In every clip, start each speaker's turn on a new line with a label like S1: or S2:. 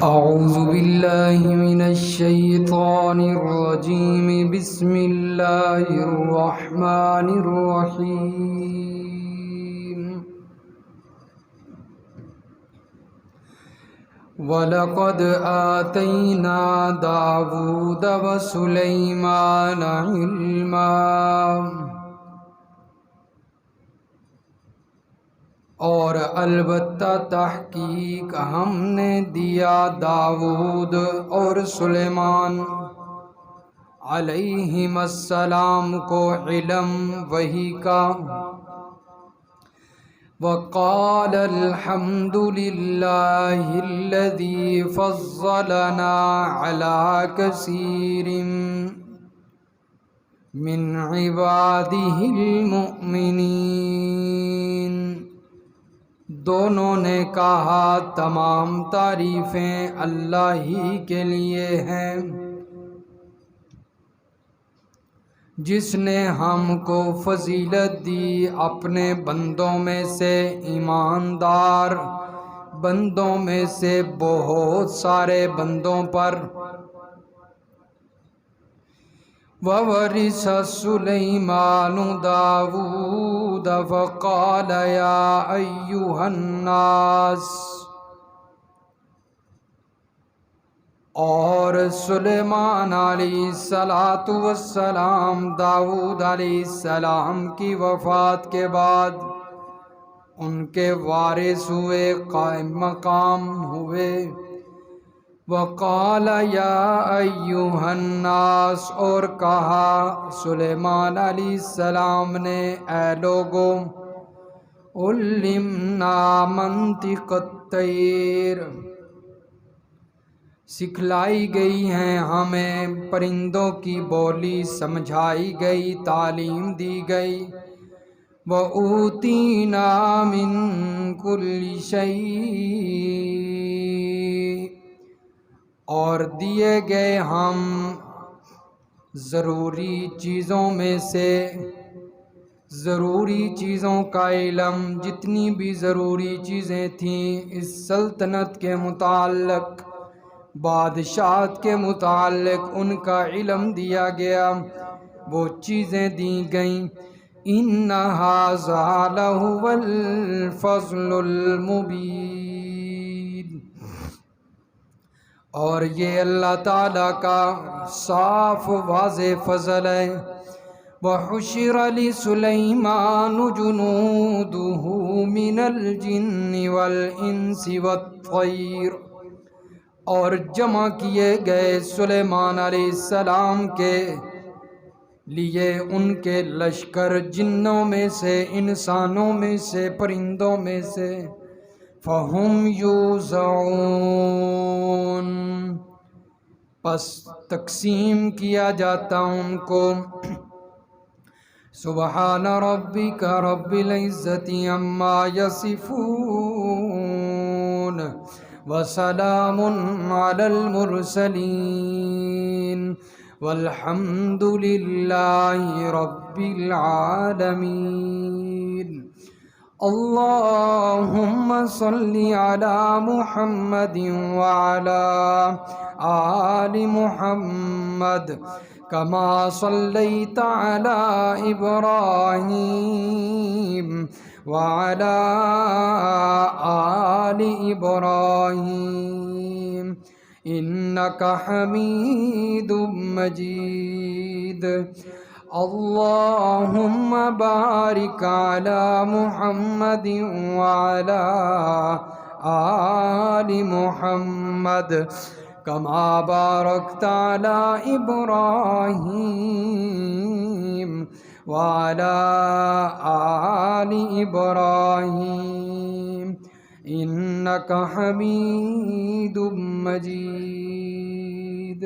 S1: أعوذ بالله من الشيطان الرجيم بسم الله الرحمن الرحيم وَلَقَدْ آتَيْنَا دَاوُودَ وَسُلَيْمَانَ عِلْمًا اور البتہ تحقیق ہم نے دیا داؤد اور سلیمان علیہم السلام کو علم وحی کا۔ وقال الحمد للہ الذی فضلنا علی کثیر من عبادہ المؤمنین۔ دونوں نے کہا تمام تعریفیں اللہ ہی کے لیے ہیں جس نے ہم کو فضیلت دی اپنے بندوں میں سے، ایماندار بندوں میں سے بہت سارے بندوں پر۔ وَوَرِثَ سُلَيْمَانُ دَاوُودَ فَقَالَ يَا أَيُّهَا النَّاسُ، اور سلیمان علیہ السلام داؤد علیہ السلام کی وفات کے بعد ان کے وارث ہوئے، قائم مقام ہوئے۔ وقال یا ایھا الناس، اور کہا سلیمان علیہ السلام نے، اے لوگو، علمنا منطق الطیر، سکھلائی گئی ہیں ہمیں پرندوں کی بولی، سمجھائی گئی، تعلیم دی گئی۔ وَأُوتِینَا مِن كُلِّ شَیْءٍ، اور دیے گئے ہم ضروری چیزوں میں سے، ضروری چیزوں کا علم، جتنی بھی ضروری چیزیں تھیں اس سلطنت کے متعلق، بادشاہت کے متعلق ان کا علم دیا گیا، وہ چیزیں دی گئیں۔ إِنَّ هَٰذَا لَهُوَ الْفَضْلُ الْمُبِينُ، اور یہ اللہ تعالیٰ کا صاف واضح فضل ہے۔ وَحُشِرَ لِسُلَيْمَانُ جُنُودُهُ مِنَ الْجِنِّ وَالْإِنسِ وَالطَّيْرِ، اور جمع کیے گئے سلیمان علیہ السلام کے لیے ان کے لشکر، جنوں میں سے، انسانوں میں سے، پرندوں میں سے۔ فَهُمْ يُوزَعُونَ، پس تقسیم کیا جاتا ان کو۔ سبحان ربک رب العزة عما یصفون، وسلام علی المرسلین، والحمد للہ رب العالمین۔ اللہم صل علی محمد وعلی آل محمد کما صلیت علی ابراہیم وعلی آل ابراہیم انک حمید مجید۔ اللہم بارک علی محمد وعلی آل محمد کما بارکت علی ابراہیم وعلی آل ابراہیم انک حمید مجید۔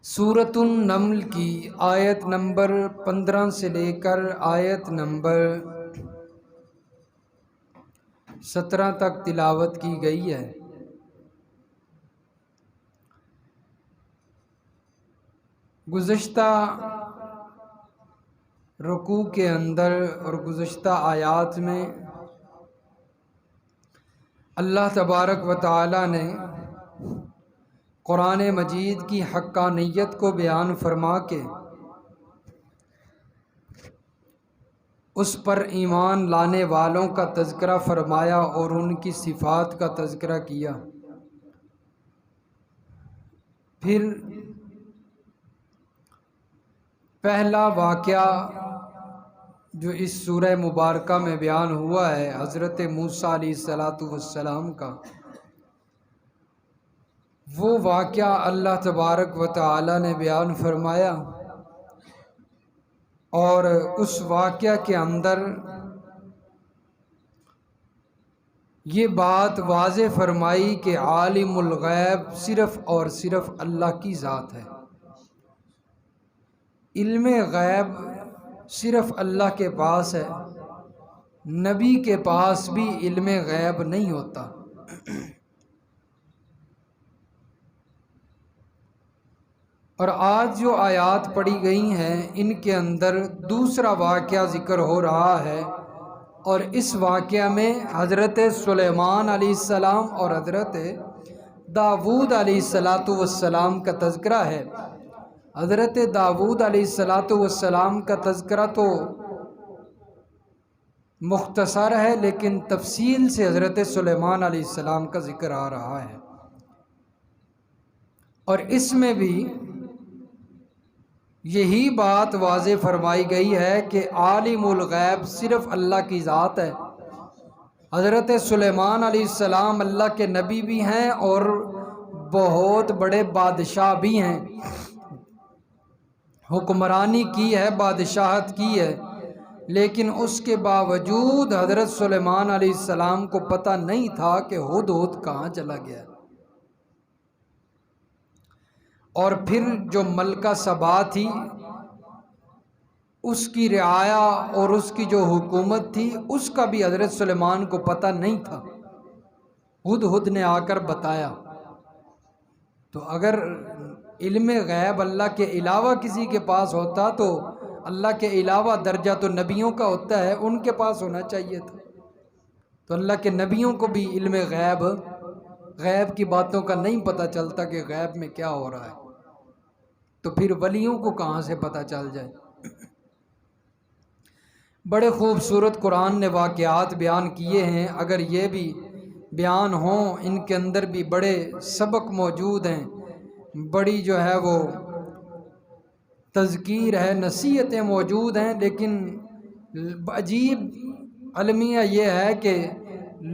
S1: سورۃ النمل کی آیت نمبر 15 سے لے کر آیت نمبر 17 تک تلاوت کی گئی ہے۔ گزشتہ رکوع کے اندر اور گزشتہ آیات میں اللہ تبارک و تعالی نے قرآن مجید کی حقانیت کو بیان فرما کے اس پر ایمان لانے والوں کا تذکرہ فرمایا اور ان کی صفات کا تذکرہ کیا۔ پھر پہلا واقعہ جو اس سورہ مبارکہ میں بیان ہوا ہے حضرت موسیٰ علیہ السلام کا، وہ واقعہ اللہ تبارک و تعالی نے بیان فرمایا، اور اس واقعہ کے اندر یہ بات واضح فرمائی کہ عالم الغیب صرف اور صرف اللہ کی ذات ہے۔ علم غیب صرف اللہ کے پاس ہے، نبی کے پاس بھی علم غیب نہیں ہوتا۔ اور آج جو آیات پڑھی گئی ہیں ان کے اندر دوسرا واقعہ ذکر ہو رہا ہے، اور اس واقعہ میں حضرت سلیمان علیہ السلام اور حضرت داؤد علیہ السلام کا تذکرہ ہے۔ حضرت داؤد علیہ السلام کا تذکرہ تو مختصر ہے، لیکن تفصیل سے حضرت سلیمان علیہ السلام کا ذکر آ رہا ہے، اور اس میں بھی یہی بات واضح فرمائی گئی ہے کہ عالم الغیب صرف اللہ کی ذات ہے۔ حضرت سلیمان علیہ السلام اللہ کے نبی بھی ہیں اور بہت بڑے بادشاہ بھی ہیں، حکمرانی کی ہے، بادشاہت کی ہے، لیکن اس کے باوجود حضرت سلیمان علیہ السلام کو پتہ نہیں تھا کہ ہدہد کہاں چلا گیا۔ اور پھر جو ملکہ سبا تھی اس کی رعایا اور اس کی جو حکومت تھی اس کا بھی حضرت سلیمان کو پتہ نہیں تھا، ہدہد نے آ کر بتایا۔ تو اگر علم غیب اللہ کے علاوہ کسی کے پاس ہوتا تو اللہ کے علاوہ درجہ تو نبیوں کا ہوتا ہے، ان کے پاس ہونا چاہیے تھا۔ تو اللہ کے نبیوں کو بھی علم غیب کی باتوں کا نہیں پتہ چلتا کہ غیب میں کیا ہو رہا ہے، تو پھر ولیوں کو کہاں سے پتہ چل جائے۔ بڑے خوبصورت قرآن نے واقعات بیان کیے ہیں، اگر یہ بھی بیان ہوں ان کے اندر بھی بڑے سبق موجود ہیں، بڑی جو ہے وہ تذکیر ہے، نصیحتیں موجود ہیں، لیکن عجیب المیہ یہ ہے کہ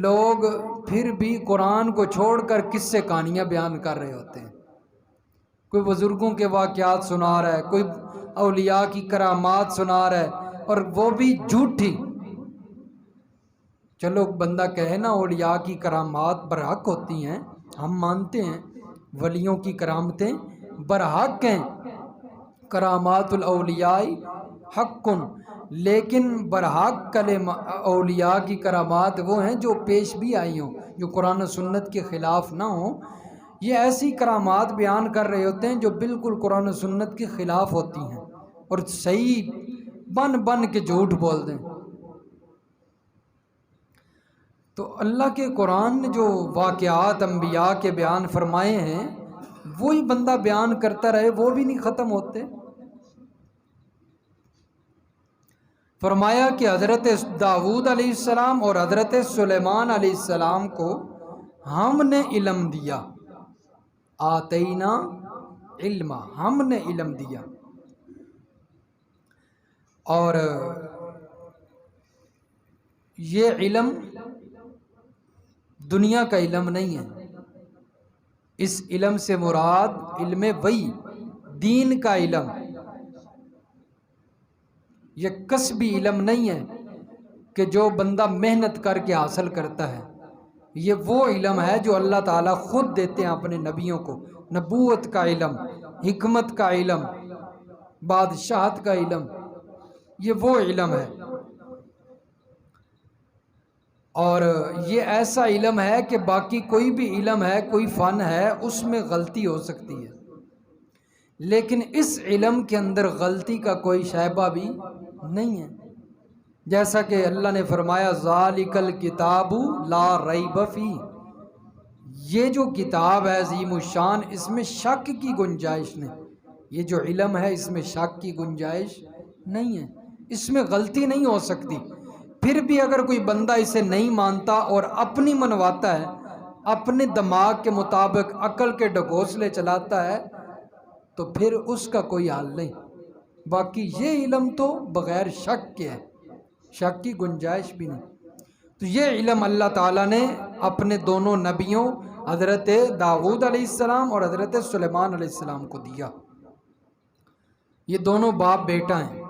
S1: لوگ پھر بھی قرآن کو چھوڑ کر قصے کہانیاں بیان کر رہے ہوتے ہیں۔ کوئی بزرگوں کے واقعات سنا رہا ہے، کوئی اولیاء کی کرامات سنا رہا ہے، اور وہ بھی جھوٹی۔ چلو بندہ کہے نا اولیاء کی کرامات برحق ہوتی ہیں، ہم مانتے ہیں ولیوں کی کرامتیں برحق ہیں، کرامات الاولیاء حق، لیکن برحق اولیاء کی کرامات وہ ہیں جو پیش بھی آئی ہوں، جو قرآن و سنت کے خلاف نہ ہوں۔ یہ ایسی کرامات بیان کر رہے ہوتے ہیں جو بالکل قرآن و سنت کے خلاف ہوتی ہیں، اور صحیح بن کے جھوٹ بول دیں۔ تو اللہ کے قرآن نے جو واقعات انبیاء کے بیان فرمائے ہیں وہی بندہ بیان کرتا رہے، وہ بھی نہیں ختم ہوتے۔ فرمایا کہ حضرت داؤد علیہ السلام اور حضرت سلیمان علیہ السلام کو ہم نے علم دیا، آتینا علما، ہم نے علم دیا، اور یہ علم دنیا کا علم نہیں ہے، اس علم سے مراد علم وحی، دین کا علم، یہ کسبی علم نہیں ہے کہ جو بندہ محنت کر کے حاصل کرتا ہے، یہ وہ علم ہے جو اللہ تعالیٰ خود دیتے ہیں اپنے نبیوں کو، نبوت کا علم، حکمت کا علم، بادشاہت کا علم، یہ وہ علم ہے۔ اور یہ ایسا علم ہے کہ باقی کوئی بھی علم ہے، کوئی فن ہے، اس میں غلطی ہو سکتی ہے، لیکن اس علم کے اندر غلطی کا کوئی شائبہ بھی نہیں ہے، جیسا کہ اللہ نے فرمایا ذالک الکتاب لا ریب فیہ، یہ جو کتاب ہے عظیم الشان، اس میں شک کی گنجائش نہیں، یہ جو علم ہے اس میں شک کی گنجائش نہیں ہے، اس میں غلطی نہیں ہو سکتی۔ پھر بھی اگر کوئی بندہ اسے نہیں مانتا اور اپنی منواتا ہے، اپنے دماغ کے مطابق عقل کے ڈھکوسلے چلاتا ہے، تو پھر اس کا کوئی حال نہیں۔ باقی یہ علم تو بغیر شک کے ہے، شک کی گنجائش بھی نہیں۔ تو یہ علم اللہ تعالیٰ نے اپنے دونوں نبیوں حضرت داؤد علیہ السلام اور حضرت سلیمان علیہ السلام کو دیا۔ یہ دونوں باپ بیٹا ہیں۔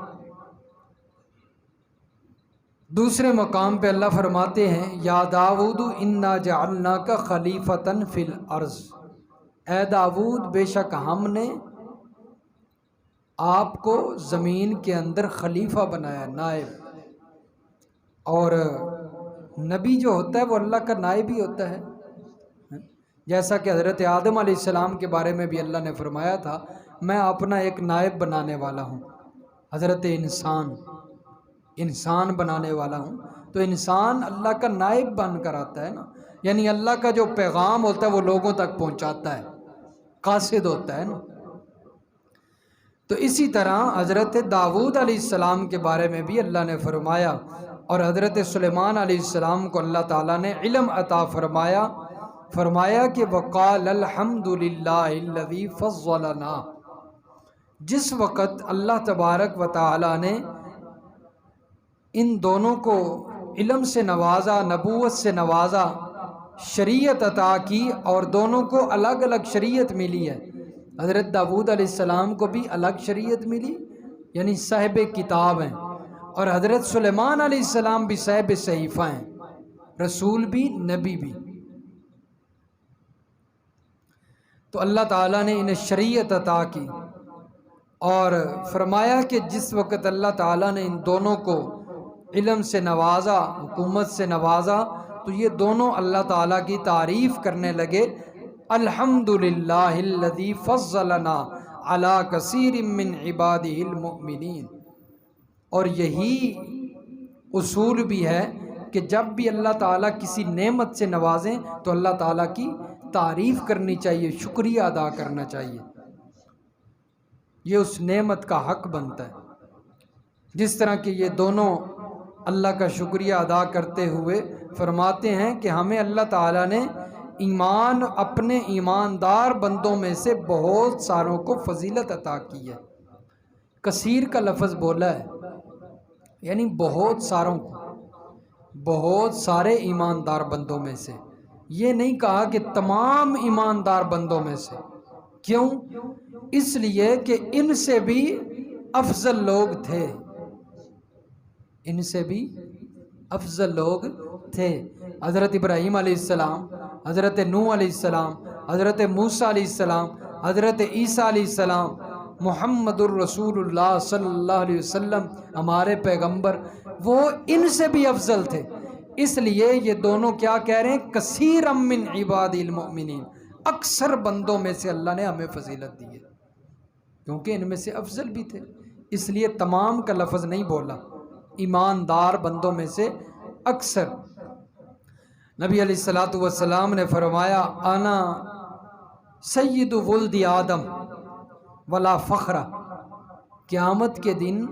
S1: دوسرے مقام پہ اللہ فرماتے ہیں یا داؤد انا جعلناک خلیفۃ فی الارض، اے داؤد بے شک ہم نے آپ کو زمین کے اندر خلیفہ بنایا، نائب۔ اور نبی جو ہوتا ہے وہ اللہ کا نائب ہی ہوتا ہے، جیسا کہ حضرت آدم علیہ السلام کے بارے میں بھی اللہ نے فرمایا تھا میں اپنا ایک نائب بنانے والا ہوں، حضرت انسان بنانے والا ہوں۔ تو انسان اللہ کا نائب بن کر آتا ہے نا، یعنی اللہ کا جو پیغام ہوتا ہے وہ لوگوں تک پہنچاتا ہے، قاصد ہوتا ہے نا۔ تو اسی طرح حضرت داؤد علیہ السلام کے بارے میں بھی اللہ نے فرمایا، اور حضرت سلیمان علیہ السلام کو اللہ تعالیٰ نے علم عطا فرمایا کہ وقال الحمد للہ الذی فضلنا۔ جس وقت اللہ تبارک و تعالیٰ نے ان دونوں کو علم سے نوازا، نبوت سے نوازا، شریعت عطا کی، اور دونوں کو الگ الگ شریعت ملی ہے۔ حضرت داؤد علیہ السلام کو بھی الگ شریعت ملی، یعنی صاحب کتاب ہیں، اور حضرت سلیمان علیہ السلام بھی صاحب صحیفہ ہیں، رسول بھی نبی بھی۔ تو اللہ تعالیٰ نے انہیں شریعت عطا کی، اور فرمایا کہ جس وقت اللہ تعالیٰ نے ان دونوں کو علم سے نوازا، حکومت سے نوازا، تو یہ دونوں اللہ تعالیٰ کی تعریف کرنے لگے، الحمدللہ الذی فضلنا علی کثیر من عبادہ المؤمنین۔ اور یہی اصول بھی ہے کہ جب بھی اللہ تعالیٰ کسی نعمت سے نوازیں تو اللہ تعالیٰ کی تعریف کرنی چاہیے، شکریہ ادا کرنا چاہیے، یہ اس نعمت کا حق بنتا ہے۔ جس طرح کہ یہ دونوں اللہ کا شکریہ ادا کرتے ہوئے فرماتے ہیں کہ ہمیں اللہ تعالیٰ نے اپنے ایماندار بندوں میں سے بہت ساروں کو فضیلت عطا کی ہے۔ کثیر کا لفظ بولا ہے، یعنی بہت ساروں کو، بہت سارے ایماندار بندوں میں سے، یہ نہیں کہا کہ تمام ایماندار بندوں میں سے۔ کیوں؟ اس لیے کہ ان سے بھی افضل لوگ تھے، ان سے بھی افضل لوگ تھے۔ حضرت ابراہیم علیہ السلام، حضرت نوح علیہ السلام، حضرت موسیٰ علیہ السلام، حضرت عیسیٰ علیہ السلام، محمد الرسول اللہ صلی اللہ علیہ وسلم ہمارے پیغمبر، وہ ان سے بھی افضل تھے۔ اس لیے یہ دونوں کیا کہہ رہے ہیں؟ کثیر من عباد المؤمنین، اکثر بندوں میں سے اللہ نے ہمیں فضیلت دی ہے، کیونکہ ان میں سے افضل بھی تھے، اس لیے تمام کا لفظ نہیں بولا، ایماندار بندوں میں سے اکثر۔ نبی علیہ الصلوۃ والسلام نے فرمایا انا سید ولد آدم ولا فخر، قیامت کے دن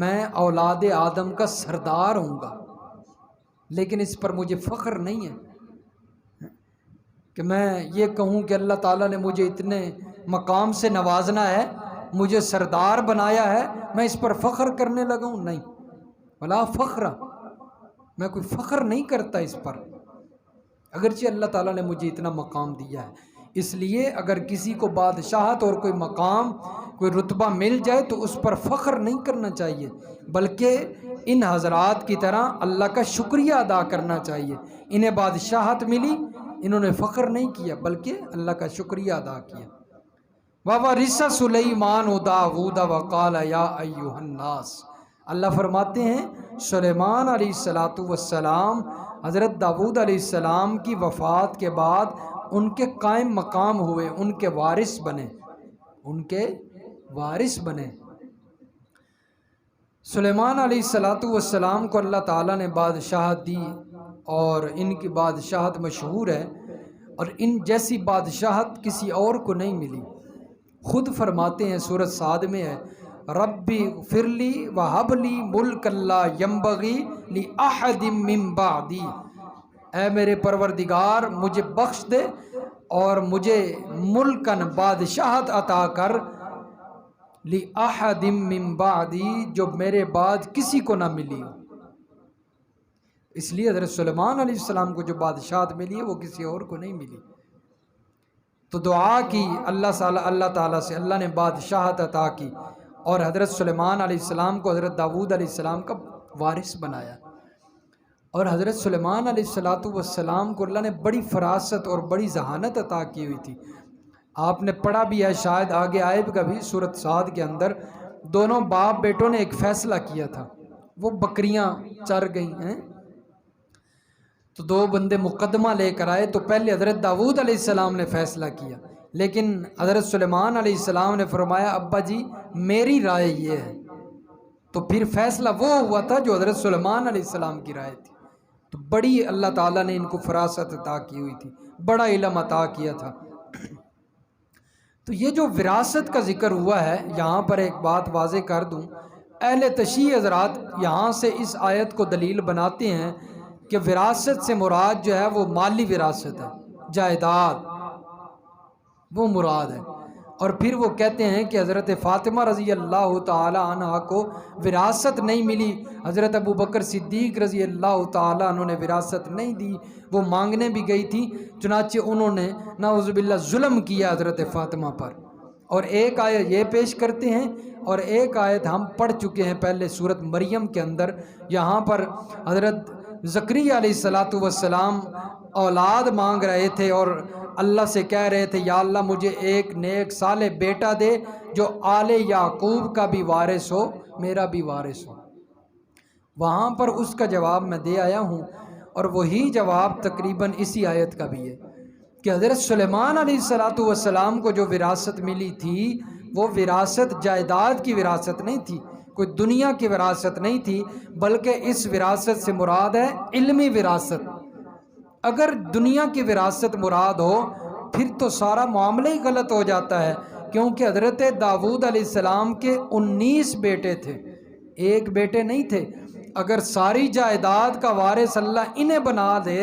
S1: میں اولاد آدم کا سردار ہوں گا، لیکن اس پر مجھے فخر نہیں ہے کہ میں یہ کہوں کہ اللہ تعالیٰ نے مجھے اتنے مقام سے نوازنا ہے، مجھے سردار بنایا ہے، میں اس پر فخر کرنے لگا ہوں، نہیں، ولا فخر، میں کوئی فخر نہیں کرتا اس پر، اگرچہ اللہ تعالیٰ نے مجھے اتنا مقام دیا ہے۔ اس لیے اگر کسی کو بادشاہت اور کوئی مقام، کوئی رتبہ مل جائے تو اس پر فخر نہیں کرنا چاہیے، بلکہ ان حضرات کی طرح اللہ کا شکریہ ادا کرنا چاہیے۔ انہیں بادشاہت ملی، انہوں نے فخر نہیں کیا بلکہ اللہ کا شکریہ ادا کیا۔ وَوَرِثَ سُلَيْمَانُ دَاوُودَ وَقَالَ يَا أَيُّهَا النَّاسُ، اللہ فرماتے ہیں سلیمان علیہ السلام، حضرت داؤد علیہ السلام کی وفات کے بعد ان کے قائم مقام ہوئے، ان کے وارث بنے، ان کے وارث بنے۔ سلیمان علیہ السلام کو اللہ تعالیٰ نے بادشاہت دی، اور ان کی بادشاہت مشہور ہے، اور ان جیسی بادشاہت کسی اور کو نہیں ملی۔ خود فرماتے ہیں سورۃ صاد میں ہے، ربی اغفر لی وہب لی ملک لا ینبغی لأحد من بعدی، اے میرے پروردگار مجھے بخش دے اور مجھے ملکن بادشاہت عطا کر، لأحد من بعدی جو میرے بعد کسی کو نہ ملی ہو۔ اس لیے حضرت سلیمان علیہ السلام کو جو بادشاہت ملی ہے وہ کسی اور کو نہیں ملی۔ تو دعا کی اللہ تعالیٰ سے، اللہ نے بادشاہت عطا کی اور حضرت سلیمان علیہ السلام کو حضرت داؤد علیہ السلام کا وارث بنایا۔ اور حضرت سلیمان علیہ السلام کو اللہ نے بڑی فراست اور بڑی ذہانت عطا کی ہوئی تھی۔ آپ نے پڑھا بھی ہے، شاید آگے آئے بھی کبھی، سورۃ صاد کے اندر دونوں باپ بیٹوں نے ایک فیصلہ کیا تھا، وہ بکریاں چر گئی ہیں تو دو بندے مقدمہ لے کر آئے، تو پہلے حضرت داؤد علیہ السلام نے فیصلہ کیا، لیکن حضرت سلیمان علیہ السلام نے فرمایا ابا جی میری رائے یہ ہے، تو پھر فیصلہ وہ ہوا تھا جو حضرت سلیمان علیہ السلام کی رائے تھی۔ تو بڑی اللہ تعالیٰ نے ان کو فراست عطا کی ہوئی تھی، بڑا علم عطا کیا تھا۔ تو یہ جو وراثت کا ذکر ہوا ہے، یہاں پر ایک بات واضح کر دوں، اہل تشیع حضرات یہاں سے اس آیت کو دلیل بناتے ہیں کہ وراثت سے مراد جو ہے وہ مالی وراثت ہے، جائیداد وہ مراد ہے۔ اور پھر وہ کہتے ہیں کہ حضرت فاطمہ رضی اللہ تعالی عنہ کو وراثت نہیں ملی، حضرت ابوبکر صدیق رضی اللہ تعالی عنہ نے وراثت نہیں دی، وہ مانگنے بھی گئی تھی، چنانچہ انہوں نے نعوذ باللہ ظلم کیا حضرت فاطمہ پر۔ اور ایک آیت یہ پیش کرتے ہیں اور ایک آیت ہم پڑھ چکے ہیں پہلے سورۃ مریم کے اندر، یہاں پر حضرت زکریا علیہ السلام اولاد مانگ رہے تھے اور اللہ سے کہہ رہے تھے یا اللہ مجھے ایک نیک صالح بیٹا دے جو آل یعقوب کا بھی وارث ہو، میرا بھی وارث ہو۔ وہاں پر اس کا جواب میں دے آیا ہوں، اور وہی جواب تقریباً اسی آیت کا بھی ہے کہ حضرت سلیمان علیہ السلام کو جو وراثت ملی تھی وہ وراثت جائیداد کی وراثت نہیں تھی، کوئی دنیا کی وراثت نہیں تھی، بلکہ اس وراثت سے مراد ہے علمی وراثت۔ اگر دنیا کی وراثت مراد ہو پھر تو سارا معاملہ ہی غلط ہو جاتا ہے، کیونکہ حضرت داؤد علیہ السلام کے 19 بیٹے تھے، ایک بیٹے نہیں تھے۔ اگر ساری جائیداد کا وارث اللہ انہیں بنا دے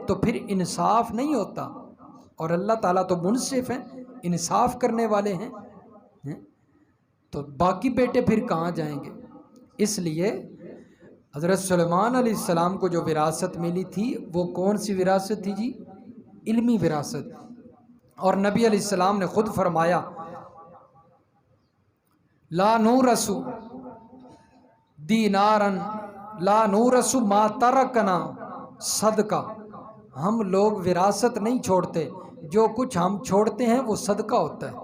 S1: تو پھر انصاف نہیں ہوتا، اور اللہ تعالیٰ تو منصف ہیں، انصاف کرنے والے ہیں، تو باقی بیٹے پھر کہاں جائیں گے؟ اس لیے حضرت سلیمان علیہ السلام کو جو وراثت ملی تھی وہ کون سی وراثت تھی جی؟ علمی وراثت۔ اور نبی علیہ السلام نے خود فرمایا لا نورث دینارا لا نورث ما ترکنا صدقہ، ہم لوگ وراثت نہیں چھوڑتے، جو کچھ ہم چھوڑتے ہیں وہ صدقہ ہوتا ہے،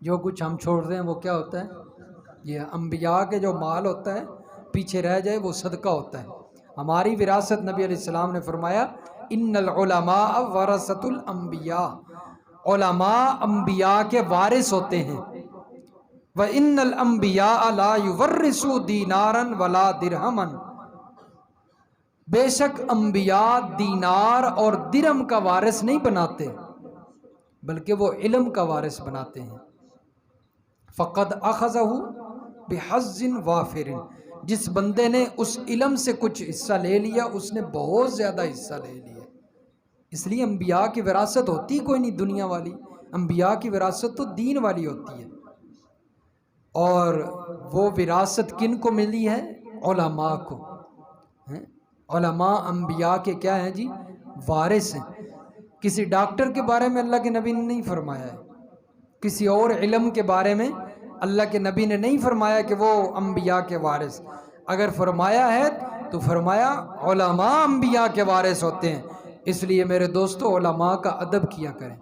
S1: جو کچھ ہم چھوڑتے ہیں وہ کیا ہوتا ہے؟ یہ انبیاء کے جو مال ہوتا ہے پیچھے رہ جائے وہ صدقہ ہوتا ہے۔ ہماری وراثت نبی علیہ السلام نے فرمایا ان العلماء ورثۃ الانبیاء، علماء انبیاء کے وارث ہوتے ہیں، وَإِنَّ الْأَنْبِيَاءَ لَا يُوَرِّثُوا دِینَارًا وَلَا دِرْہَمًا، بے شک انبیاء دینار اور درہم کا وارث نہیں بناتے بلکہ وہ علم کا وارث بناتے ہیں۔ فَقَدْ أَخَذَهُ بِحَظٍّ وَافِرٍ، جس بندے نے اس علم سے کچھ حصہ لے لیا اس نے بہت زیادہ حصہ لے لیا۔ اس لیے انبیاء کی وراثت ہوتی کوئی نہیں دنیا والی، انبیاء کی وراثت تو دین والی ہوتی ہے۔ اور وہ وراثت کن کو ملی ہے؟ علماء کو۔ علماء انبیاء کے کیا ہیں جی؟ وارث ہیں۔ کسی ڈاکٹر کے بارے میں اللہ کے نبی نے نہیں فرمایا ہے، کسی اور علم کے بارے میں اللہ کے نبی نے نہیں فرمایا کہ وہ انبیاء کے وارث۔ اگر فرمایا ہے تو فرمایا علماء انبیاء کے وارث ہوتے ہیں۔ اس لیے میرے دوستو علماء کا ادب کیا کریں،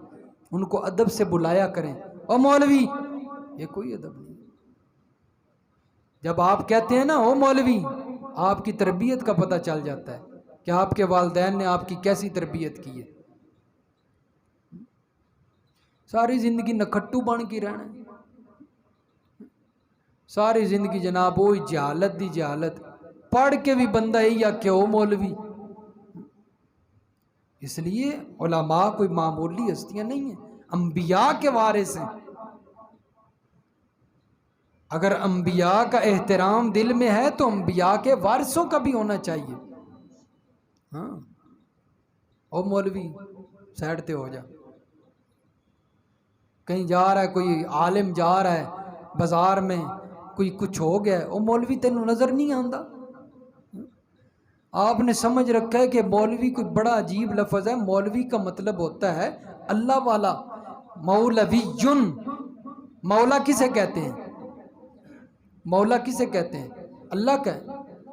S1: ان کو ادب سے بلایا کریں۔ او مولوی، یہ کوئی ادب نہیں۔ جب آپ کہتے ہیں نا او مولوی، آپ کی تربیت کا پتہ چل جاتا ہے کہ آپ کے والدین نے آپ کی کیسی تربیت کی ہے۔ ساری زندگی نکھٹو بن کے رہنا ہے، ساری زندگی جناب وہی جہالت دی جہالت، پڑھ کے بھی بندہ ہی یا کہ او مولوی، اس لیے علماء کوئی معمولی ہستیاں نہیں ہیں، انبیاء کے وارث ہیں۔ اگر انبیاء کا احترام دل میں ہے تو انبیاء کے وارثوں کا بھی ہونا چاہیے۔ ہاں، او مولوی سائڈ تے ہو جا، کہیں جا رہا ہے کوئی عالم جا رہا ہے بازار میں، کوئی کچھ ہو گیا ہے، او مولوی تینوں نظر نہیں آندا؟ آپ نے سمجھ رکھا ہے کہ مولوی کوئی بڑا عجیب لفظ ہے۔ مولوی کا مطلب ہوتا ہے اللہ والا، مولوی۔ مولا کسے کہتے ہیں؟ مولا کسے کہتے ہیں؟ اللہ کا ہے،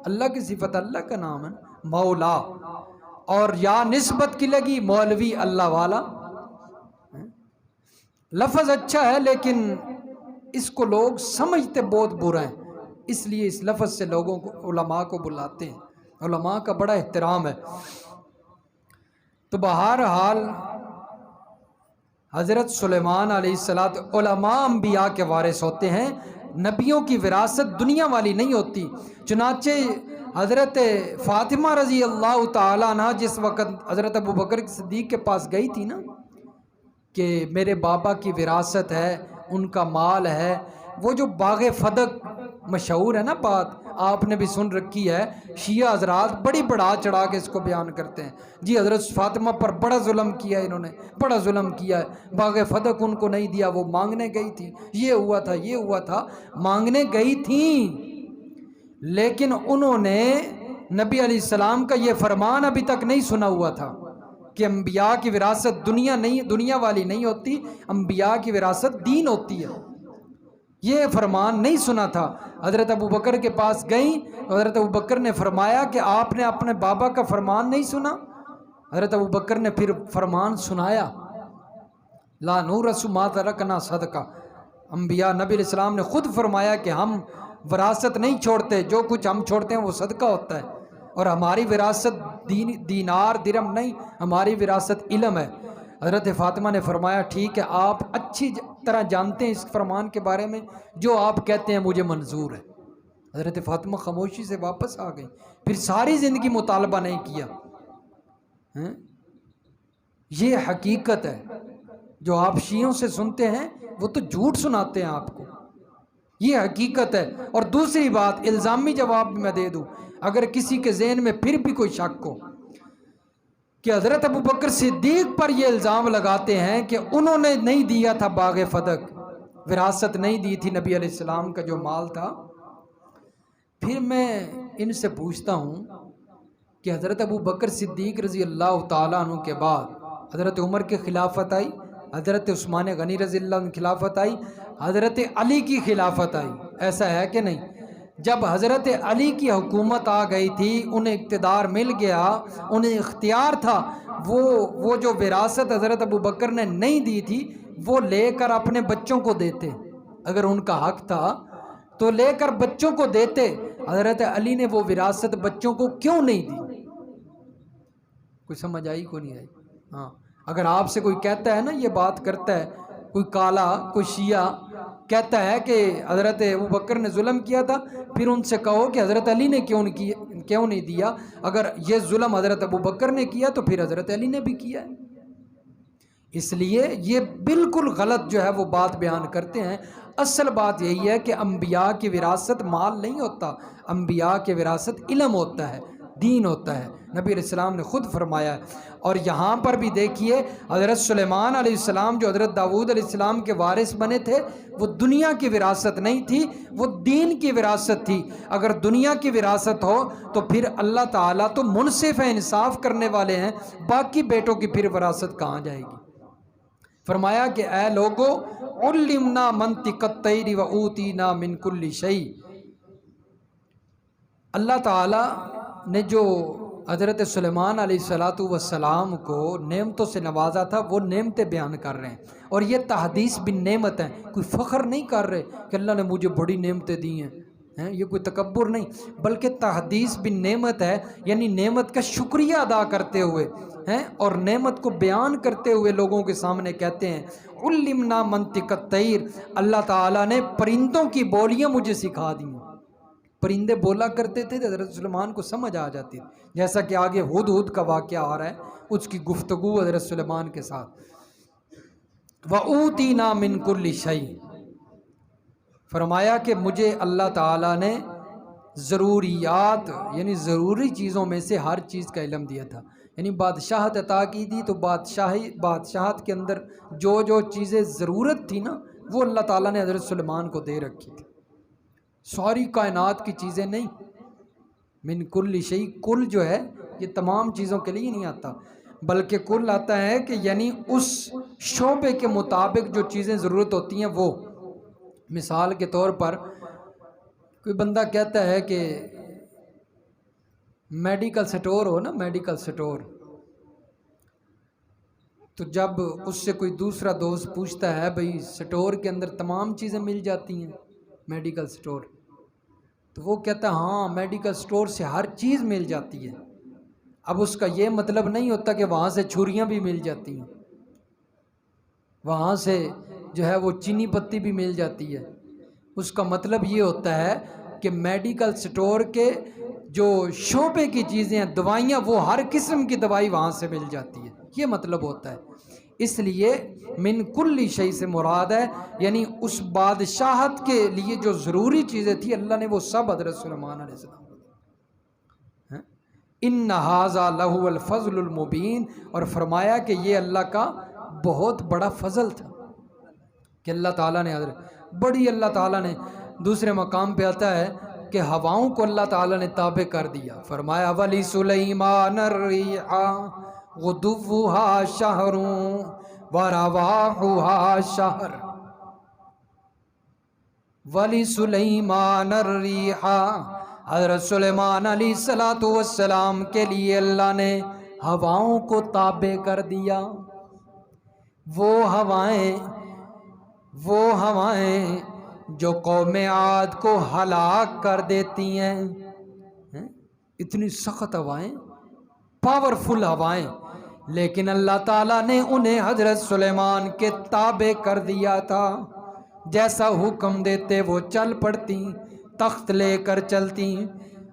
S1: اللہ کی صفت، اللہ کا نام ہے مولا۔ اور یا نسبت کی لگی مولوی اللہ والا، لفظ اچھا ہے لیکن اس کو لوگ سمجھتے بہت برا ہے، اس لیے اس لفظ سے لوگوں کو، علماء کو بلاتے ہیں۔ علماء کا بڑا احترام ہے۔ تو بہرحال حضرت سلیمان علیہ السلام، علماء انبیاء کے وارث ہوتے ہیں، نبیوں کی وراثت دنیا والی نہیں ہوتی۔ چنانچہ حضرت فاطمہ رضی اللہ تعالیٰ عنہ جس وقت حضرت ابوبکر صدیق کے پاس گئی تھی نا کہ میرے بابا کی وراثت ہے، ان کا مال ہے، وہ جو باغ فدق مشہور ہے نا بات، آپ نے بھی سن رکھی ہے، شیعہ حضرات بڑی بڑھا چڑھا کے اس کو بیان کرتے ہیں، جی حضرت فاطمہ پر بڑا ظلم کیا ہے، انہوں نے بڑا ظلم کیا ہے، باغ فدق ان کو نہیں دیا، وہ مانگنے گئی تھی، یہ ہوا تھا، یہ ہوا تھا، مانگنے گئی تھیں، لیکن انہوں نے نبی علیہ السلام کا یہ فرمان ابھی تک نہیں سنا ہوا تھا کہ انبیاء کی وراثت دنیا والی نہیں ہوتی، انبیاء کی وراثت دین ہوتی ہے، یہ فرمان نہیں سنا تھا۔ حضرت ابوبکر کے پاس گئیں، حضرت ابوبکر نے فرمایا کہ آپ نے اپنے بابا کا فرمان نہیں سنا؟ حضرت ابوبکر نے پھر فرمان سنایا، لا نورث ما ترکنا صدقہ۔ انبیاء، نبی علیہ السلام نے خود فرمایا کہ ہم وراثت نہیں چھوڑتے، جو کچھ ہم چھوڑتے ہیں وہ صدقہ ہوتا ہے، اور ہماری وراثت دینار درہم نہیں، ہماری وراثت علم ہے۔ حضرت فاطمہ نے فرمایا ٹھیک ہے، آپ اچھی طرح جانتے ہیں اس فرمان کے بارے میں، جو آپ کہتے ہیں مجھے منظور ہے۔ حضرت فاطمہ خاموشی سے واپس آ گئی، پھر ساری زندگی مطالبہ نہیں کیا۔ یہ حقیقت ہے، جو آپ شیعوں سے سنتے ہیں وہ تو جھوٹ سناتے ہیں آپ کو، یہ حقیقت ہے۔ اور دوسری بات، الزامی جواب میں دے دوں، اگر کسی کے ذہن میں پھر بھی کوئی شک ہو کہ حضرت ابوبکر صدیق پر یہ الزام لگاتے ہیں کہ انہوں نے نہیں دیا تھا باغ فدق، وراثت نہیں دی تھی نبی علیہ السلام کا جو مال تھا، پھر میں ان سے پوچھتا ہوں کہ حضرت ابوبکر صدیق رضی اللہ تعالیٰ عنہ کے بعد حضرت عمر کی خلافت آئی، حضرت عثمان غنی رضی اللہ عنہ کی خلافت آئی، حضرت علی کی خلافت آئی، ایسا ہے کہ نہیں؟ جب حضرت علی کی حکومت آ گئی تھی، انہیں اقتدار مل گیا، انہیں اختیار تھا، وہ جو وراثت حضرت ابوبکر نے نہیں دی تھی وہ لے کر اپنے بچوں کو دیتے، اگر ان کا حق تھا تو لے کر بچوں کو دیتے۔ حضرت علی نے وہ وراثت بچوں کو کیوں نہیں دی؟ کوئی سمجھ آئی کو نہیں آئی؟ ہاں، اگر آپ سے کوئی کہتا ہے نا، یہ بات کرتا ہے کوئی کالا، کوئی شیعہ کہتا ہے کہ حضرت ابوبکر نے ظلم کیا تھا، پھر ان سے کہو کہ حضرت علی نے کیوں نہیں دیا؟ اگر یہ ظلم حضرت ابوبکر نے کیا تو پھر حضرت علی نے بھی کیا ہے۔ اس لیے یہ بالکل غلط جو ہے وہ بات بیان کرتے ہیں۔ اصل بات یہی ہے کہ انبیاء کی وراثت مال نہیں ہوتا، انبیاء کی وراثت علم ہوتا ہے، دین ہوتا ہے، نبی علیہ السلام نے خود فرمایا ہے۔ اور یہاں پر بھی دیکھیے، حضرت سلیمان علیہ السلام جو حضرت داؤد علیہ السلام کے وارث بنے تھے، وہ دنیا کی وراثت نہیں تھی، وہ دین کی وراثت تھی۔ اگر دنیا کی وراثت ہو تو پھر اللہ تعالیٰ تو منصف ہے، انصاف کرنے والے ہیں، باقی بیٹوں کی پھر وراثت کہاں جائے گی؟ فرمایا کہ اے لوگو، علمنا منطق الطیر و اوتینا من کل شیء۔ اللہ تعالیٰ نے جو حضرت سلیمان علیہ السلام کو نعمتوں سے نوازا تھا، وہ نعمتیں بیان کر رہے ہیں، اور یہ تحدیث بن نعمت ہیں، کوئی فخر نہیں کر رہے کہ اللہ نے مجھے بڑی نعمتیں دی ہیں، یہ کوئی تکبر نہیں، بلکہ تحدیث بن نعمت ہے، یعنی نعمت کا شکریہ ادا کرتے ہوئے اور نعمت کو بیان کرتے ہوئے لوگوں کے سامنے کہتے ہیں علمنا منطق الطیر، اللہ تعالیٰ نے پرندوں کی بولیاں مجھے سکھا دی ہیں۔ پرندے بولا کرتے تھے، حضرت سلیمان کو سمجھ آ جاتی تھی، جیسا کہ آگے ہدہد کا واقعہ آ رہا ہے، اس کی گفتگو حضرت سلیمان کے ساتھ۔ وَأُوتِينَا مِن كُلِّ شَيْءٍ، فرمایا کہ مجھے اللہ تعالیٰ نے ضروریات یعنی ضروری چیزوں میں سے ہر چیز کا علم دیا تھا، یعنی بادشاہت عطا کی تھی، تو بادشاہت کے اندر جو جو چیزیں ضرورت تھی نا، وہ اللہ تعالیٰ نے حضرت سلیمان کو دے رکھی تھی، ساری کائنات کی چیزیں نہیں۔ من کل شیء، کل جو ہے یہ تمام چیزوں کے لیے نہیں آتا، بلکہ کل آتا ہے کہ یعنی اس شعبے کے مطابق جو چیزیں ضرورت ہوتی ہیں وہ۔ مثال کے طور پر کوئی بندہ کہتا ہے کہ میڈیکل سٹور ہو نا، میڈیکل سٹور، تو جب اس سے کوئی دوسرا دوست پوچھتا ہے بھئی سٹور کے اندر تمام چیزیں مل جاتی ہیں، میڈیکل سٹور، تو وہ کہتا ہے ہاں میڈیکل سٹور سے ہر چیز مل جاتی ہے۔ اب اس کا یہ مطلب نہیں ہوتا کہ وہاں سے چھریاں بھی مل جاتی ہیں، وہاں سے جو ہے وہ چینی پتی بھی مل جاتی ہے۔ اس کا مطلب یہ ہوتا ہے کہ میڈیکل سٹور کے جو شعبے کی چیزیں ہیں، دوائیاں، وہ ہر قسم کی دوائی وہاں سے مل جاتی ہے، یہ مطلب ہوتا ہے۔ اس لیے من کل شیء سے مراد ہے یعنی اس بادشاہت کے لیے جو ضروری چیزیں تھی اللہ نے وہ سب حضرت سلیمان علیہ السلام کو دی۔ ان ھذا لہو الفضل المبین، اور فرمایا کہ یہ اللہ کا بہت بڑا فضل تھا کہ اللہ تعالیٰ نے بڑی اللہ تعالیٰ نے دوسرے مقام پہ آتا ہے کہ ہواؤں کو اللہ تعالیٰ نے تابع کر دیا۔ فرمایا ولی سلیمان الریح غدوها شہر ورواحها شہر، ولی سلیمان الریح، حضرت سلیمان علیہ السلام کے لیے اللہ نے ہواؤں کو تابع کر دیا۔ وہ ہوائیں جو قوم عاد کو ہلاک کر دیتی ہیں، اتنی سخت ہوائیں، پاورفل ہوائیں، لیکن اللہ تعالیٰ نے انہیں حضرت سلیمان کے تابع کر دیا تھا، جیسا حکم دیتے وہ چل پڑتی، تخت لے کر چلتی،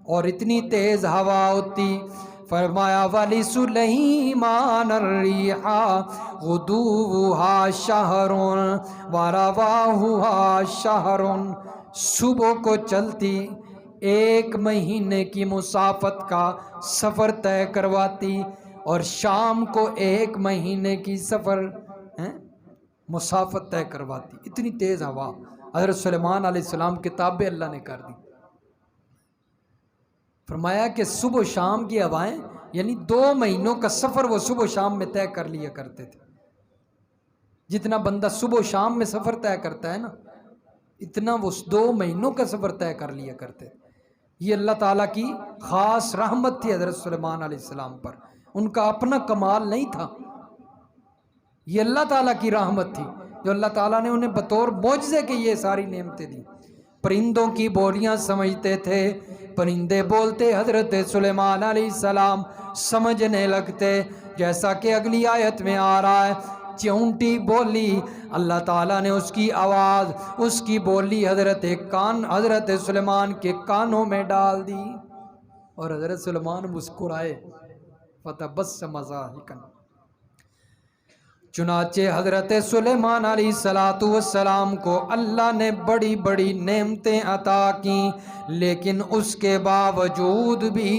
S1: اور اتنی تیز ہوا ہوتی۔ فرمایا ولی سلیمان الریح غدوها شہر ورواحها شہر، صبح کو چلتی 1 مہینے کی مسافت کا سفر طے کرواتی، اور شام کو 1 مہینے کی مسافت طے کرواتی، اتنی تیز ہوا حضرت سلیمان علیہ السلام کے تابع اللہ نے کر دی۔ فرمایا کہ صبح و شام کی ہوائیں یعنی 2 مہینوں کا سفر وہ صبح و شام میں طے کر لیا کرتے تھے۔ جتنا بندہ صبح و شام میں سفر طے کرتا ہے نا، اتنا وہ 2 مہینوں کا سفر طے کر لیا کرتے تھے۔ یہ اللہ تعالیٰ کی خاص رحمت تھی حضرت سلیمان علیہ السلام پر، ان کا اپنا کمال نہیں تھا، یہ اللہ تعالیٰ کی رحمت تھی جو اللہ تعالیٰ نے انہیں بطور معجزے کے یہ ساری نعمتیں دی۔ پرندوں کی بولیاں سمجھتے تھے، پرندے بولتے حضرت سلیمان علیہ السلام سمجھنے لگتے، جیسا کہ اگلی آیت میں آ رہا ہے، چونٹی بولی، اللہ تعالیٰ نے اس کی آواز، اس کی بولی حضرت سلیمان کے کانوں میں ڈال دی، اور حضرت سلیمان مسکرائے، فتبسم ضاحکا۔ چنانچہ حضرت سلیمان علیہ السلام کو اللہ نے بڑی بڑی نعمتیں عطا کیں، لیکن اس کے باوجود بھی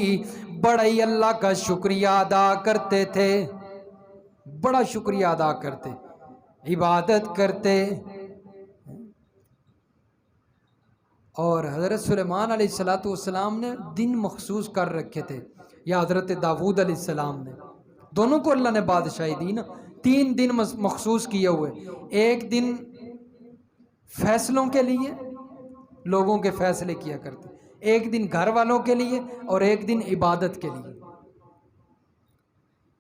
S1: بڑا ہی اللہ کا شکریہ ادا کرتے تھے، بڑا شکریہ ادا کرتے، عبادت کرتے۔ اور حضرت سلیمان علیہ السلام نے دن مخصوص کر رکھے تھے، یا حضرت داؤد علیہ السلام نے، دونوں کو اللہ نے بادشاہی دی نا، 3 دن مخصوص کیے ہوئے، 1 دن فیصلوں کے لیے، لوگوں کے فیصلے کیا کرتے، 1 دن گھر والوں کے لیے، اور 1 دن عبادت کے لیے۔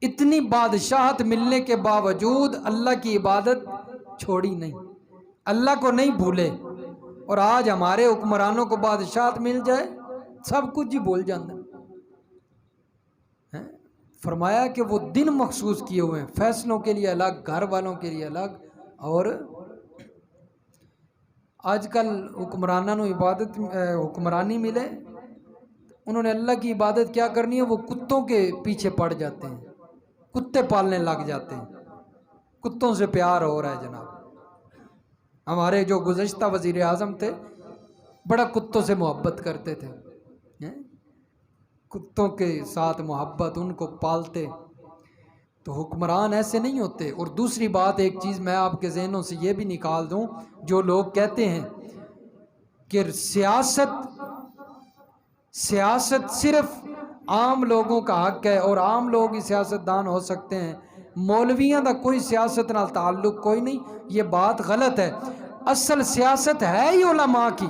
S1: اتنی بادشاہت ملنے کے باوجود اللہ کی عبادت چھوڑی نہیں، اللہ کو نہیں بھولے۔ اور آج ہمارے حکمرانوں کو بادشاہت مل جائے سب کچھ ہی بھول جانا۔ فرمایا کہ وہ دن مخصوص کیے ہوئے ہیں، فیصلوں کے لیے الگ، گھر والوں کے لیے الگ، اور آج کل حکمرانوں حکمرانی ملے، انہوں نے اللہ کی عبادت کیا کرنی ہے، وہ کتوں کے پیچھے پڑ جاتے ہیں، کتے پالنے لگ جاتے ہیں، کتوں سے پیار ہو رہا ہے جناب۔ ہمارے جو گزشتہ وزیر اعظم تھے بڑا کتوں سے محبت کرتے تھے، کتوں کے ساتھ محبت، ان کو پالتے۔ تو حکمران ایسے نہیں ہوتے۔ اور دوسری بات، ایک چیز میں آپ کے ذہنوں سے یہ بھی نکال دوں، جو لوگ کہتے ہیں کہ سیاست صرف عام لوگوں کا حق ہے اور عام لوگ ہی سیاستدان ہو سکتے ہیں، مولویاں دا کوئی سیاست نال تعلق کوئی نہیں، یہ بات غلط ہے۔ اصل سیاست ہے ہی علماء کی،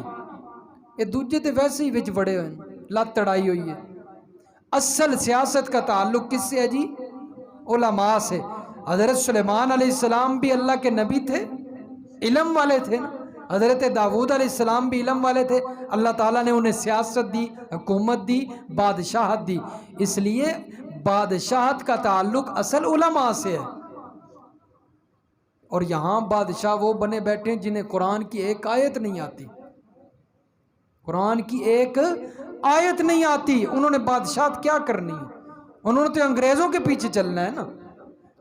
S1: یہ دوجے تے ویسے ہی وچ بڑے ہوئے ہیں، لت تڑائی ہوئی ہے۔ اصل سیاست کا تعلق کس سے ہے جی؟ علماء سے۔ حضرت سلیمان علیہ السلام بھی اللہ کے نبی تھے، علم والے تھے نا۔ حضرت داؤد علیہ السلام بھی علم والے تھے، اللہ تعالیٰ نے انہیں سیاست دی، حکومت دی، بادشاہت دی۔ اس لیے بادشاہت کا تعلق اصل علماء سے ہے۔ اور یہاں بادشاہ وہ بنے بیٹھے ہیں جنہیں قرآن کی ایک آیت نہیں آتی، قرآن کی ایک آیت نہیں آتی، انہوں نے بادشاہت کیا کرنی ہے؟ انہوں نے تو انگریزوں کے پیچھے چلنا ہے نا،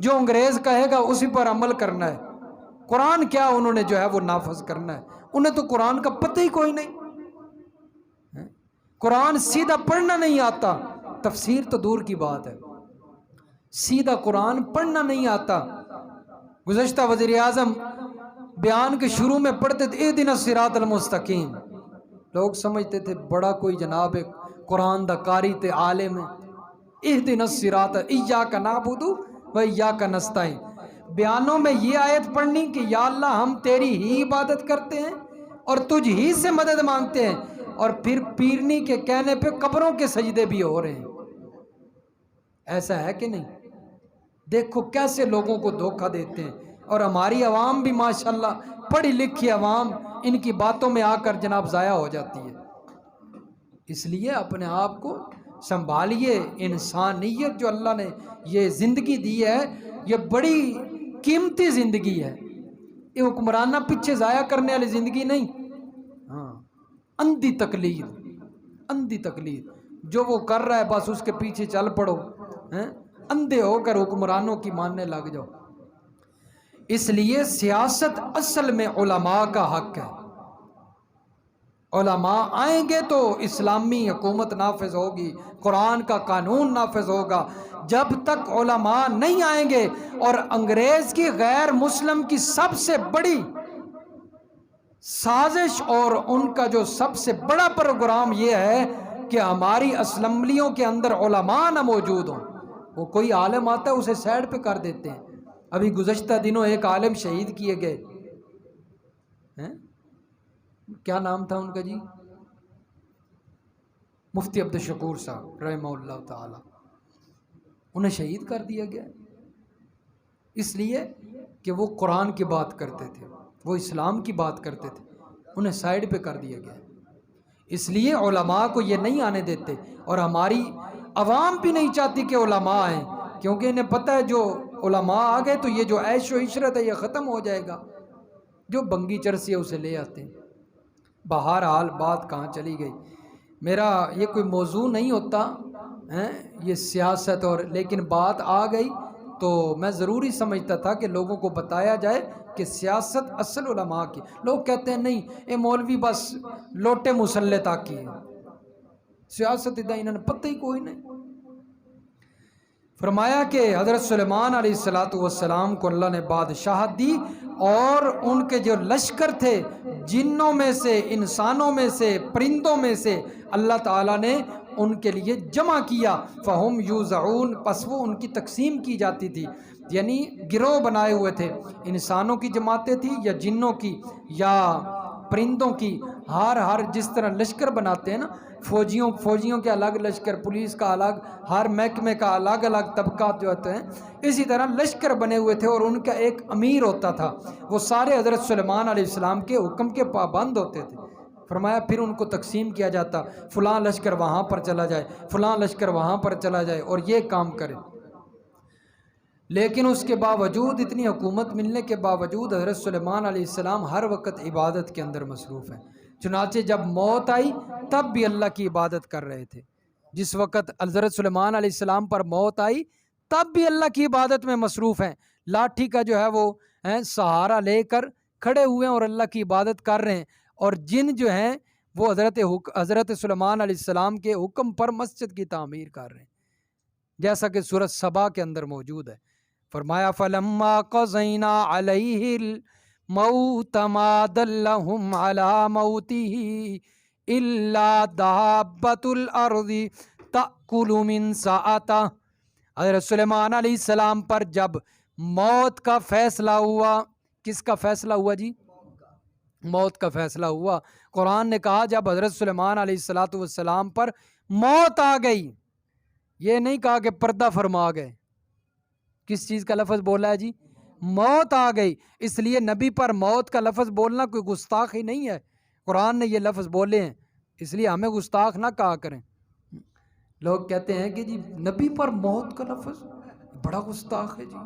S1: جو انگریز کہے گا اسی پر عمل کرنا ہے۔ قرآن کیا انہوں نے جو ہے وہ نافذ کرنا ہے، انہیں تو قرآن کا پتہ ہی کوئی نہیں، قرآن سیدھا پڑھنا نہیں آتا، تفسیر تو دور کی بات ہے، سیدھا قرآن پڑھنا نہیں آتا۔ گزشتہ وزیر اعظم بیان کے شروع میں پڑھتے تھے اہدنا الصراط المستقیم، لوگ سمجھتے تھے بڑا کوئی جناب قرآن دا قاری تے عالم ہے، اہدنا الصراط ایاک نعبد و ایاک نستعین۔ بیانوں میں یہ آیت پڑھنی کہ یا اللہ ہم تیری ہی عبادت کرتے ہیں اور تجھ ہی سے مدد مانگتے ہیں، اور پھر پیرنی کے کہنے پہ قبروں کے سجدے بھی ہو رہے ہیں۔ ایسا ہے کہ نہیں؟ دیکھو کیسے لوگوں کو دھوکہ دیتے ہیں، اور ہماری عوام بھی ماشاءاللہ پڑھی لکھی عوام ان کی باتوں میں آ کر جناب ضائع ہو جاتی ہے۔ اس لیے اپنے آپ کو سنبھالیے، انسانیت جو اللہ نے یہ زندگی دی ہے یہ بڑی قیمتی زندگی ہے، یہ حکمرانہ پیچھے ضائع کرنے والی زندگی نہیں۔ ہاں، اندھی تقلید، اندھی تقلید، جو وہ کر رہا ہے بس اس کے پیچھے چل پڑو، اندھے ہو کر حکمرانوں کی ماننے لگ جاؤ۔ اس لیے سیاست اصل میں علماء کا حق ہے، علماء آئیں گے تو اسلامی حکومت نافذ ہوگی، قرآن کا قانون نافذ ہوگا۔ جب تک علماء نہیں آئیں گے، اور انگریز کی غیر مسلم کی سب سے بڑی سازش اور ان کا جو سب سے بڑا پروگرام یہ ہے کہ ہماری اسمبلیوں کے اندر علماء نہ موجود ہوں۔ وہ کوئی عالم آتا ہے اسے سائڈ پہ کر دیتے ہیں۔ ابھی گزشتہ دنوں ایک عالم شہید کیے گئے، کیا نام تھا ان کا جی؟ مفتی عبدالشکور صاحب رحمہ اللہ تعالی، انہیں شہید کر دیا گیا اس لیے کہ وہ قرآن کی بات کرتے تھے، وہ اسلام کی بات کرتے تھے، انہیں سائڈ پہ کر دیا گیا۔ اس لیے علماء کو یہ نہیں آنے دیتے، اور ہماری عوام بھی نہیں چاہتی کہ علماء آئیں، کیونکہ انہیں پتہ ہے جو علماء آ گئے تو یہ جو عیش و عشرت ہے یہ ختم ہو جائے گا، جو بنگی چرسی ہے اسے لے آتے ہیں۔ بہرحال بات کہاں چلی گئی؟ میرا یہ کوئی موضوع نہیں ہوتا یہ سیاست، اور لیکن بات آ گئی تو میں ضروری سمجھتا تھا کہ لوگوں کو بتایا جائے کہ سیاست اصل علماء کی۔ لوگ کہتے ہیں نہیں یہ مولوی بس لوٹے مسلح تک کی ہے، سیاست ادھر انہوں نے پتہ ہی کوئی نہیں۔ فرمایا کہ حضرت سلیمان علیہ السلام کو اللہ نے بادشاہت دی، اور ان کے جو لشکر تھے جنوں میں سے، انسانوں میں سے، پرندوں میں سے، اللہ تعالیٰ نے ان کے لیے جمع کیا۔ فہم یوزعون، پس وہ ان کی تقسیم کی جاتی تھی، یعنی گروہ بنائے ہوئے تھے، انسانوں کی جماعتیں تھی یا جنوں کی یا پرندوں کی، ہر جس طرح لشکر بناتے ہیں نا، فوجیوں کے الگ لشکر، پولیس کا الگ، ہر محکمے کا الگ الگ طبقات جو ہوتے ہیں، اسی طرح لشکر بنے ہوئے تھے، اور ان کا ایک امیر ہوتا تھا۔ وہ سارے حضرت سلیمان علیہ السلام کے حکم کے پابند ہوتے تھے۔ فرمایا پھر ان کو تقسیم کیا جاتا، فلاں لشکر وہاں پر چلا جائے، فلاں لشکر وہاں پر چلا جائے، اور یہ کام کرے۔ لیکن اس کے باوجود، اتنی حکومت ملنے کے باوجود، حضرت سلیمان علیہ السلام ہر وقت عبادت کے اندر مصروف ہیں۔ چنانچہ جب موت آئی تب بھی اللہ کی عبادت کر رہے تھے۔ جس وقت حضرت سلیمان علیہ السلام پر موت آئی تب بھی اللہ کی عبادت میں مصروف ہیں، لاٹھی کا جو ہے وہ سہارا لے کر کھڑے ہوئے ہیں اور اللہ کی عبادت کر رہے ہیں، اور جن جو ہیں وہ حضرت سلیمان علیہ السلام کے حکم پر مسجد کی تعمیر کر رہے ہیں، جیسا کہ سورۃ سبا کے اندر موجود ہے۔ فرمایا فَلَمَّا قَضَيْنَا عَلَيْهِ الْمَوْتَ مَا دَلَّهُمْ عَلَى مَوْتِهِ إِلَّا دَابَّةُ الْأَرْضِ تَأْكُلُ مِنْ سَأَتَهُ۔ حضرت سلیمان علیہ السلام پر جب موت کا فیصلہ ہوا، کس کا فیصلہ ہوا جی؟ موت کا فیصلہ ہوا۔ قرآن نے کہا جب حضرت سلیمان علیہ السلام پر موت آ گئی، یہ نہیں کہا کہ پردہ فرما گئے۔ کس چیز کا لفظ بولا ہے جی؟ موت آ گئی۔ اس لیے نبی پر موت کا لفظ بولنا کوئی گستاخی نہیں ہے، قرآن نے یہ لفظ بولے ہیں، اس لیے ہمیں گستاخ نہ کہا کریں۔ لوگ کہتے ہیں کہ جی نبی پر موت کا لفظ بڑا گستاخ ہے جی،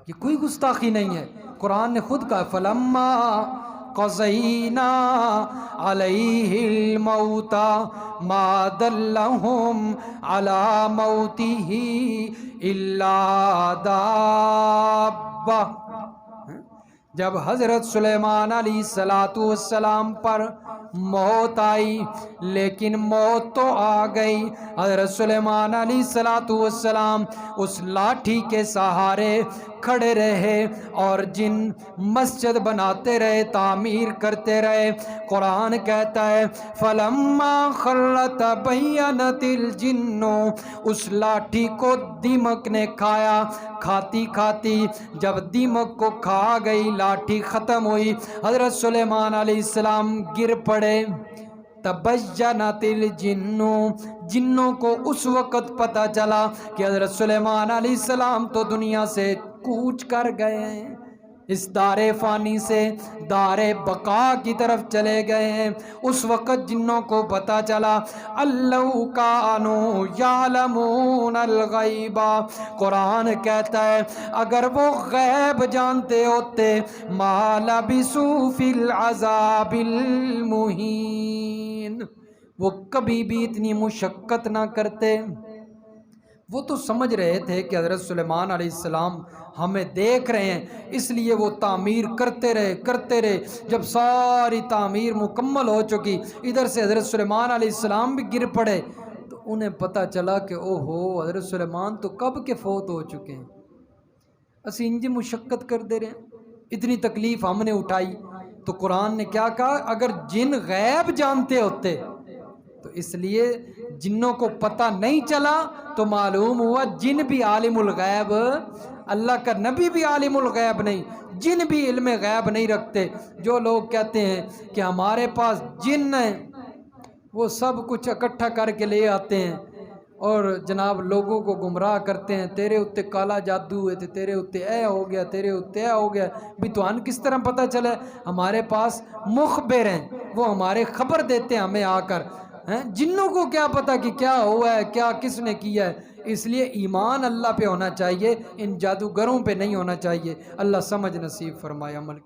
S1: یہ کوئی گستاخی نہیں ہے، قرآن نے خود کہا فَلَمَّا قَضَيْنَا عَلَيْهِ الْمَوْتَ مَا دَلَّهُمْ عَلَى مَوْتِهِ إِلَّا دَابَّةٌ۔ جب حضرت سلیمان علیہ السلام پر موت آئی، لیکن موت تو آ گئی، حضرت سلیمان علیہ السلام اس لاٹھی کے سہارے کھڑے رہے اور جن مسجد بناتے رہے، تعمیر کرتے رہے۔ قرآن کہتا ہے فَلَمَّا خَرَّ تَبَيَّنَتِ الْجِنُّ، اس لاٹھی کو دیمک نے کھایا، کھاتی کھاتی جب دیمک کو کھا گئی، لاٹھی ختم ہوئی، حضرت سلیمان علیہ السلام گر پڑے۔ تبینت الجن، جنوں کو اس وقت پتہ چلا کہ حضرت سلیمان علیہ السلام تو دنیا سے کوچ کر گئے ہیں، اس دار فانی سے دار بقا کی طرف چلے گئے ہیں۔ اس وقت جنوں کو پتہ چلا اللہ کانوا یعلمون الغیب، قرآن کہتا ہے اگر وہ غیب جانتے ہوتے ما لبثوا فی العذاب المہین، وہ کبھی بھی اتنی مشقت نہ کرتے۔ وہ تو سمجھ رہے تھے کہ حضرت سلیمان علیہ السلام ہمیں دیکھ رہے ہیں، اس لیے وہ تعمیر کرتے رہے۔ جب ساری تعمیر مکمل ہو چکی، ادھر سے حضرت سلیمان علیہ السلام بھی گر پڑے، تو انہیں پتہ چلا کہ اوہو حضرت سلیمان تو کب کے فوت ہو چکے ہیں، اسی انجی مشقت کر دے رہے ہیں، اتنی تکلیف ہم نے اٹھائی۔ تو قرآن نے کیا کہا اگر جن غیب جانتے ہوتے، تو اس لیے جنوں کو پتہ نہیں چلا تو معلوم ہوا جن بھی عالم الغیب، اللہ کا نبی بھی عالم الغیب نہیں، جن بھی علم غیب نہیں رکھتے۔ جو لوگ کہتے ہیں کہ ہمارے پاس جن ہیں، وہ سب کچھ اکٹھا کر کے لے آتے ہیں اور جناب لوگوں کو گمراہ کرتے ہیں، تیرے اتے کالا جادو ہوئے تھے، تیرے اتے اے ہو گیا، تیرے اتے اے ہو گیا۔ بھی تو ان کس طرح پتہ چلے؟ ہمارے پاس مخبر ہیں، وہ ہمارے خبر دیتے ہیں ہمیں آ کر۔ جنوں کو کیا پتہ کہ کیا ہوا ہے، کیا کس نے کیا ہے؟ اس لیے ایمان اللہ پہ ہونا چاہیے، ان جادوگروں پہ نہیں ہونا چاہیے۔ اللہ سمجھ نصیب فرمائے، عمل